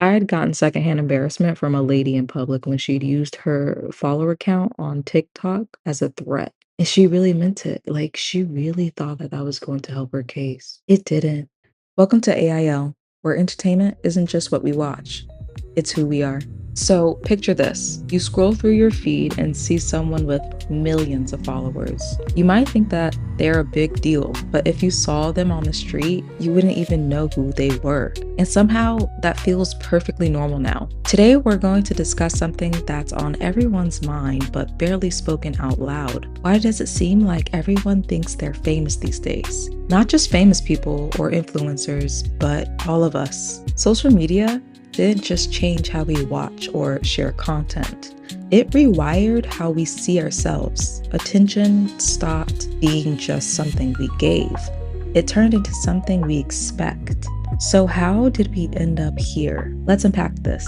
I had gotten secondhand embarrassment from a lady in public when she'd used her follower count on TikTok as a threat. And she really meant it. Like, she really thought that that was going to help her case. It didn't. Welcome to AIL, where entertainment isn't just what we watch, it's who we are. So, picture this: you scroll through your feed and see someone with millions of followers. You might think that they're a big deal, but if you saw them on the street, you wouldn't even know who they were. And somehow that feels perfectly normal now. Today, we're going to discuss something that's on everyone's mind but barely spoken out loud. Why does it seem like everyone thinks they're famous these days? Not just famous people or influencers, but all of us. Social media didn't just change how we watch or share content. It rewired how we see ourselves. Attention stopped being just something we gave. It turned into something we expect. So how did we end up here? Let's unpack this.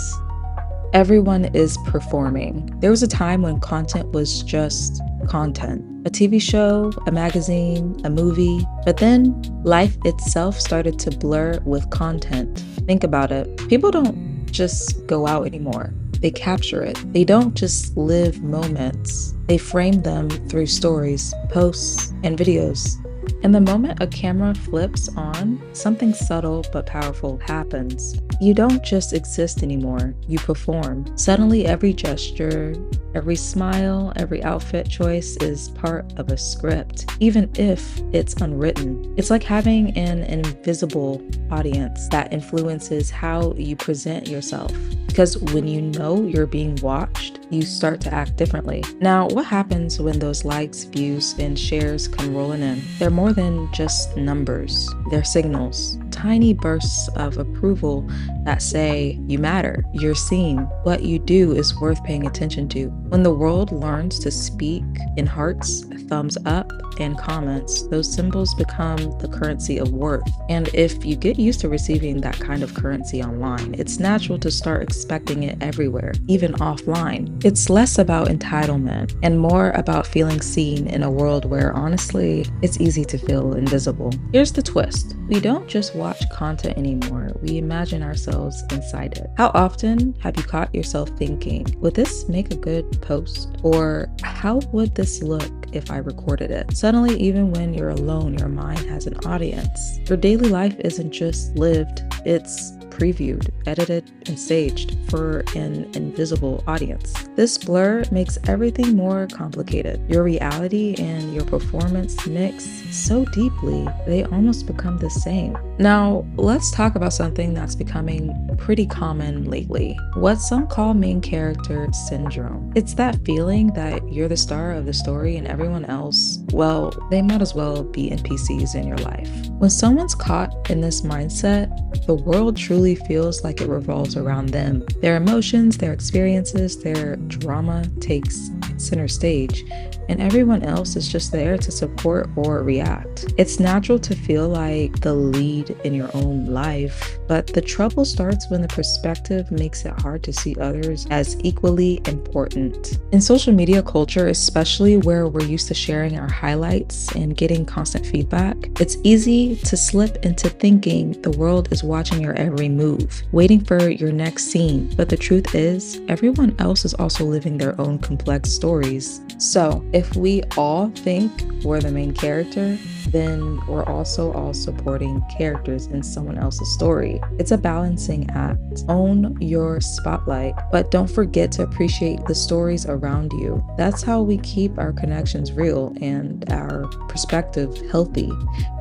Everyone is performing. There was a time when content was just content. A TV show, a magazine, a movie. But then life itself started to blur with content. Think about it. People don't just go out anymore. They capture it. They don't just live moments. They frame them through stories, posts, and videos. And the moment a camera flips on, something subtle but powerful happens. You don't just exist anymore, you perform. Suddenly, every gesture, every smile, every outfit choice is part of a script, even if it's unwritten. It's like having an invisible audience that influences how you present yourself. Because when you know you're being watched, you start to act differently. Now, what happens when those likes, views, and shares come rolling in? They're more than just numbers. They're signals, tiny bursts of approval that say, you matter, you're seen, what you do is worth paying attention to. When the world learns to speak in hearts, thumbs up, and comments, those symbols become the currency of worth. And if you get used to receiving that kind of currency online, it's natural to start expecting it everywhere, even offline. It's less about entitlement and more about feeling seen in a world where, honestly, it's easy to feel invisible. Here's the twist. We don't just watch content anymore, we imagine ourselves inside it. How often have you caught yourself thinking, would this make a good post? Or how would this look if I recorded it? Suddenly, even when you're alone, your mind has an audience. Your daily life isn't just lived, it's previewed, edited, and staged for an invisible audience. This blur makes everything more complicated. Your reality and your performance mix so deeply, they almost become the same. Now, let's talk about something that's becoming pretty common lately. What some call main character syndrome. It's that feeling that you're the star of the story and everyone else, well, they might as well be NPCs in your life. When someone's caught in this mindset, the world truly feels like it revolves around them. Their emotions, their experiences, their drama takes center stage, and everyone else is just there to support or react. It's natural to feel like the lead in your own life, but the trouble starts when the perspective makes it hard to see others as equally important. In social media culture, especially where we're used to sharing our highlights and getting constant feedback, it's easy to slip into thinking the world is watching your every move, waiting for your next scene. But the truth is, everyone else is also living their own complex stories. So, if we all think we're the main character, then we're also all supporting characters in someone else's story. It's a balancing act. Own your spotlight, but don't forget to appreciate the stories around you. That's how we keep our connections real and our perspective healthy.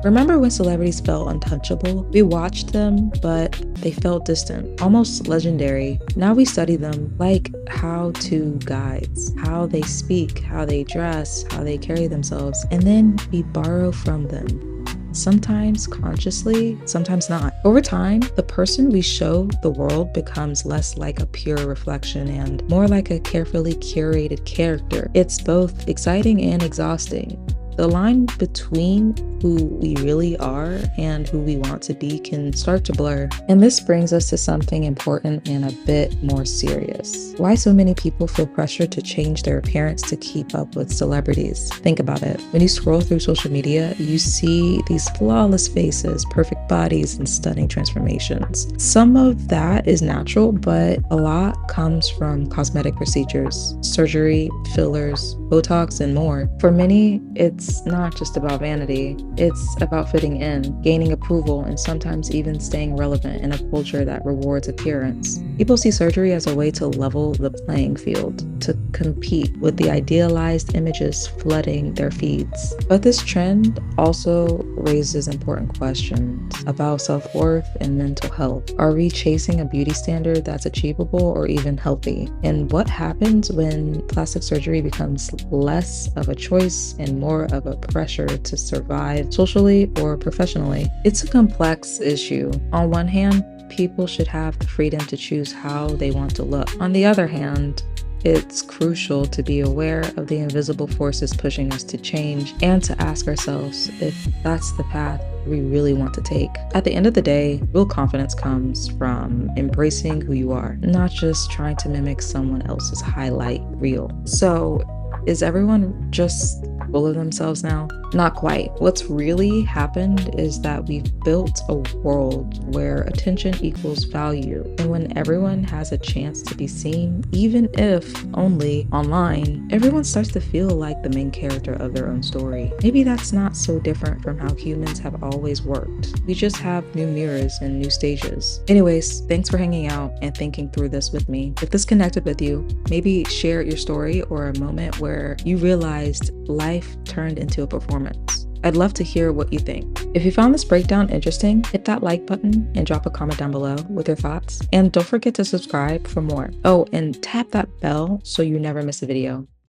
Remember when celebrities felt untouchable? We watched them, but they felt distant, almost legendary. Now we study them like how-to guides, how they speak, how they dress, how they carry themselves, and then we borrow from them. Sometimes consciously, sometimes not. Over time, the person we show the world becomes less like a pure reflection and more like a carefully curated character. It's both exciting and exhausting. The line between who we really are and who we want to be can start to blur. And this brings us to something important and a bit more serious. Why so many people feel pressure to change their appearance to keep up with celebrities. Think about it. When you scroll through social media, you see these flawless faces, perfect bodies, and stunning transformations. Some of that is natural, but a lot comes from cosmetic procedures, surgery, fillers, Botox, and more. For many, it's not just about vanity. It's about fitting in, gaining approval, and sometimes even staying relevant in a culture that rewards appearance. People see surgery as a way to level the playing field, to compete with the idealized images flooding their feeds. But this trend also raises important questions about self-worth and mental health. Are we chasing a beauty standard that's achievable or even healthy? And what happens when plastic surgery becomes less of a choice and more of a pressure to survive socially or professionally? It's a complex issue. On one hand, people should have the freedom to choose how they want to look. On the other hand, it's crucial to be aware of the invisible forces pushing us to change and to ask ourselves if that's the path we really want to take. At the end of the day, real confidence comes from embracing who you are, not just trying to mimic someone else's highlight reel. So, is everyone just full of themselves now? Not quite. What's really happened is that we've built a world where attention equals value. And when everyone has a chance to be seen, even if only online, everyone starts to feel like the main character of their own story. Maybe that's not so different from how humans have always worked. We just have new mirrors and new stages. Anyways, thanks for hanging out and thinking through this with me. If this connected with you, maybe share your story or a moment where you realized life turned into a performance. I'd love to hear what you think. If you found this breakdown interesting, hit that like button and drop a comment down below with your thoughts. And don't forget to subscribe for more. Oh, and tap that bell so you never miss a video.